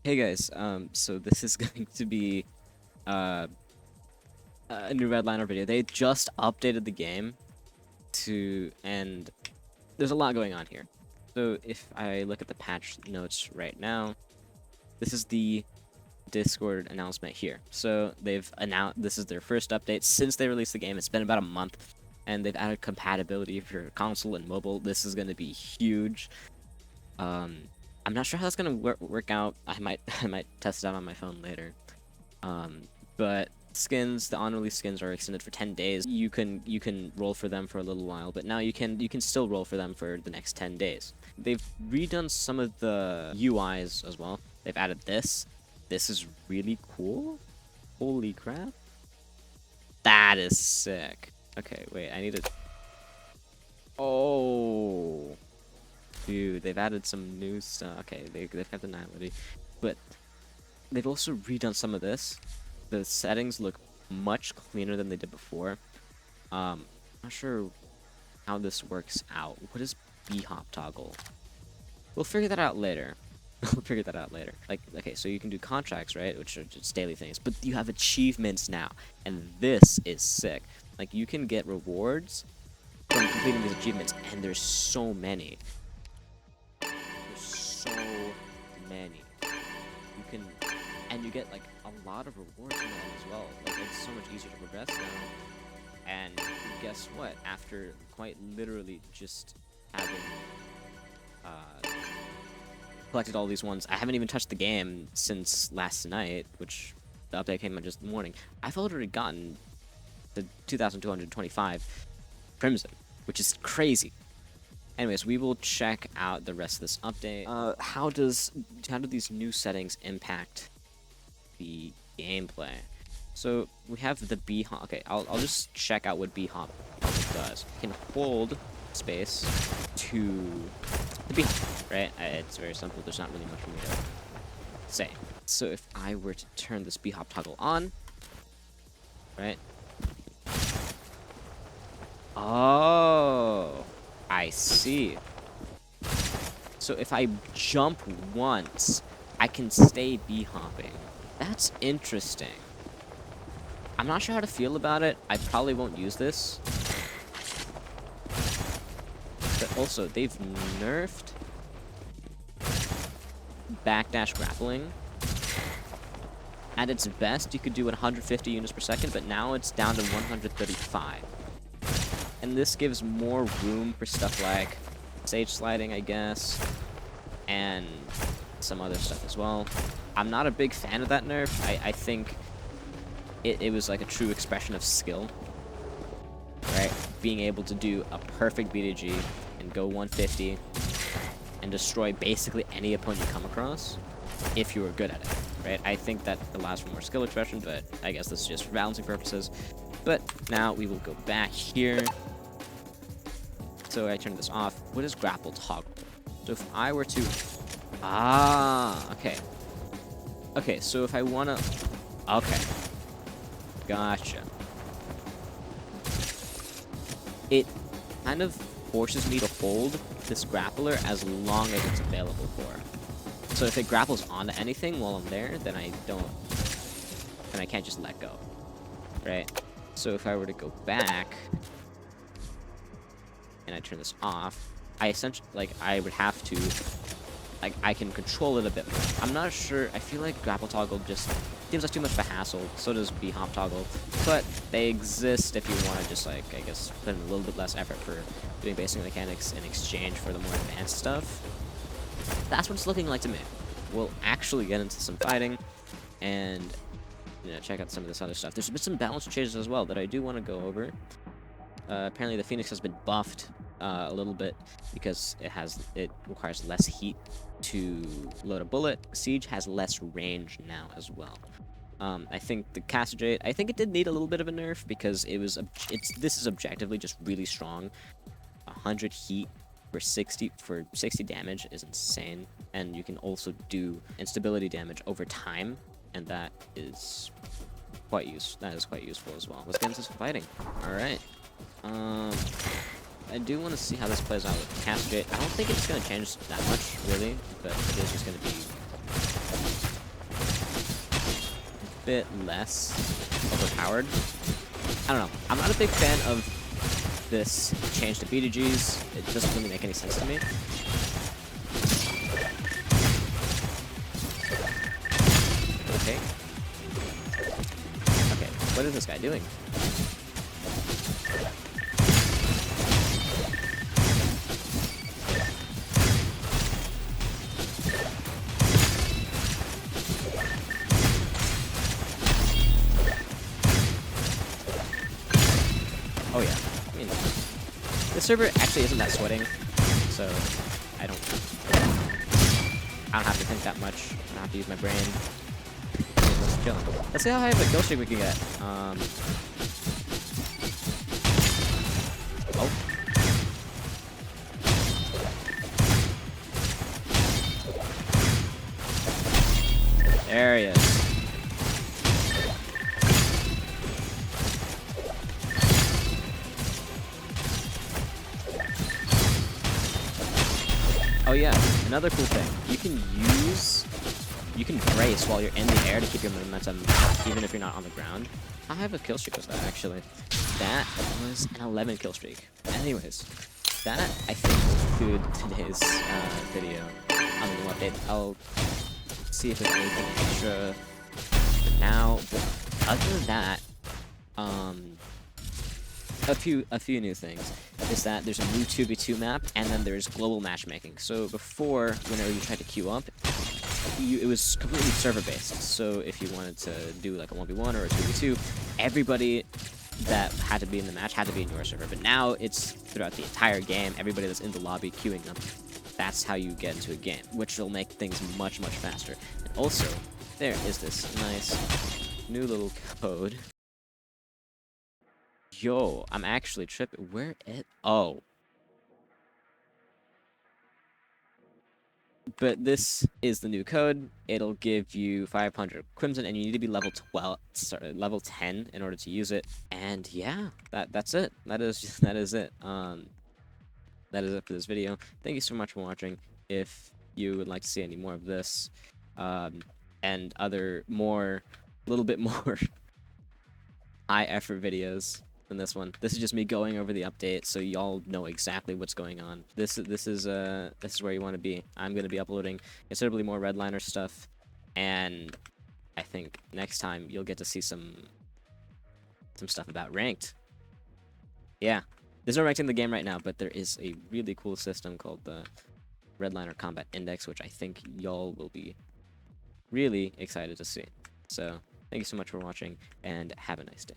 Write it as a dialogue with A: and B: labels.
A: Hey guys, so this is going to be uh, a new Redliner video. They just updated the game and there's a lot going on here. So if I look at the patch notes right now, this is the Discord announcement here. So they've announced this is their first update since they released the game. It's been about a month, and they've added compatibility for your console and mobile. This is going to be huge. I'm not sure how that's gonna work out. I might I might test it out on my phone later. But skins, the on-release skins are extended for 10 days. You can roll for them for a little while, but now you can still roll for them for the next 10 days. They've redone some of the UIs as well. They've added this. This is really cool. Holy crap. That is sick. Okay, wait, I need to... Oh. Dude, they've added some new stuff. Okay, they've got the night, but they've also redone some of this. The settings look much cleaner than they did before. Not sure how this works out. What is B-hop toggle? We'll figure that out later. We'll figure that out later. Like, okay, so you can do contracts, right? Which are just daily things. But you have achievements now. And this is sick. Like, you can get rewards from completing these achievements. And there's so many. So many. You can, and you get like a lot of rewards from them as well. Like it's so much easier to progress now. And guess what? After quite literally just having collected all these ones, I haven't even touched the game since last night, which the update came out just this morning. I've already gotten the 2,225 Crimson, which is crazy. Anyways, we will check out the rest of this update. How do these new settings impact the gameplay? So we have the B-hop. Okay, I'll just check out what B-hop does. You can hold space to the B-hop, right? It's very simple. There's not really much for me to say. So if I were to turn this B-hop toggle on, right? Oh. I see. So if I jump once, I can stay B-hopping. That's interesting. I'm not sure how to feel about it. I probably won't use this. But also, they've nerfed backdash grappling. At its best, you could do 150 units per second, but now it's down to 135. And this gives more room for stuff like sage sliding, I guess, and some other stuff as well. I'm not a big fan of that nerf. I think it was like a true expression of skill, right? Being able to do a perfect BDG and go 150 and destroy basically any opponent you come across if you were good at it, right? I think that allows for more skill expression, but I guess this is just for balancing purposes. But now we will go back here. So I turn this off. What is grapple toggle? So if I were to... okay. Okay, so if I want to... Okay. Gotcha. It kind of forces me to hold this grappler as long as it's available for. So if it grapples onto anything while I'm there, then I don't... Then I can't just let go. Right? So if I were to go back... and I turn this off, I essentially, like, I would have to, like, I can control it a bit more. I'm not sure, I feel like grapple toggle just seems like too much of a hassle, so does B-hop toggle, but they exist if you want to just, like, I guess, put in a little bit less effort for doing basic mechanics in exchange for the more advanced stuff. That's what it's looking like to me. We'll actually get into some fighting, and, you know, check out some of this other stuff. There's been some balance changes as well that I do want to go over. Apparently the Phoenix has been buffed a little bit because it requires less heat to load a bullet. Siege has less range now as well. I think the Cassagate, I think it did need a little bit of a nerf because this is objectively just really strong. 100 heat for 60 damage is insane, and you can also do instability damage over time, and that is quite useful as well. Let's get into some fighting. All right. I do want to see how this plays out with Castrate. I don't think it's going to change that much, really, but it is just going to be bit less overpowered. I don't know. I'm not a big fan of this change to BDGs. It doesn't really make any sense to me. Okay. Okay, what is this guy doing? Oh yeah, I mean, this server actually isn't that sweating, so I don't have to think that much. I don't have to use my brain. Let's chill. Let's see how high of a kill streak we can get. Oh. There he is. Oh yeah, another cool thing. You can brace while you're in the air to keep your momentum, even if you're not on the ground. How high of a kill streak was that, actually? That was an 11 kill streak. Anyways, that, I think, will conclude today's video on the new update. I'll see if there's anything extra for now, but other than that, a few new things is that there's a new 2v2 map, and then there's global matchmaking. So before, whenever you tried to queue up, it was completely server-based. So if you wanted to do like a 1v1 or a 2v2, everybody that had to be in the match had to be in your server. But now it's throughout the entire game, everybody that's in the lobby queuing up. That's how you get into a game, which will make things much, much faster. And also, there is this nice new little code. Yo, I'm actually tripping. Where it? Oh. But this is the new code. It'll give you 500 Crimson, and you need to be level 12, sorry, level 10 in order to use it. And yeah, that's it. That is it. That is it for this video. Thank you so much for watching. If you would like to see any more of this, and other little bit more high effort videos than this one. This is just me going over the update, so y'all know exactly what's going on. This is where you want to be. I'm gonna be uploading considerably more Redliner stuff, and I think next time you'll get to see some stuff about ranked. Yeah, there's no ranked in the game right now, but there is a really cool system called the Redliner Combat Index, which I think y'all will be really excited to see. So thank you so much for watching, and have a nice day.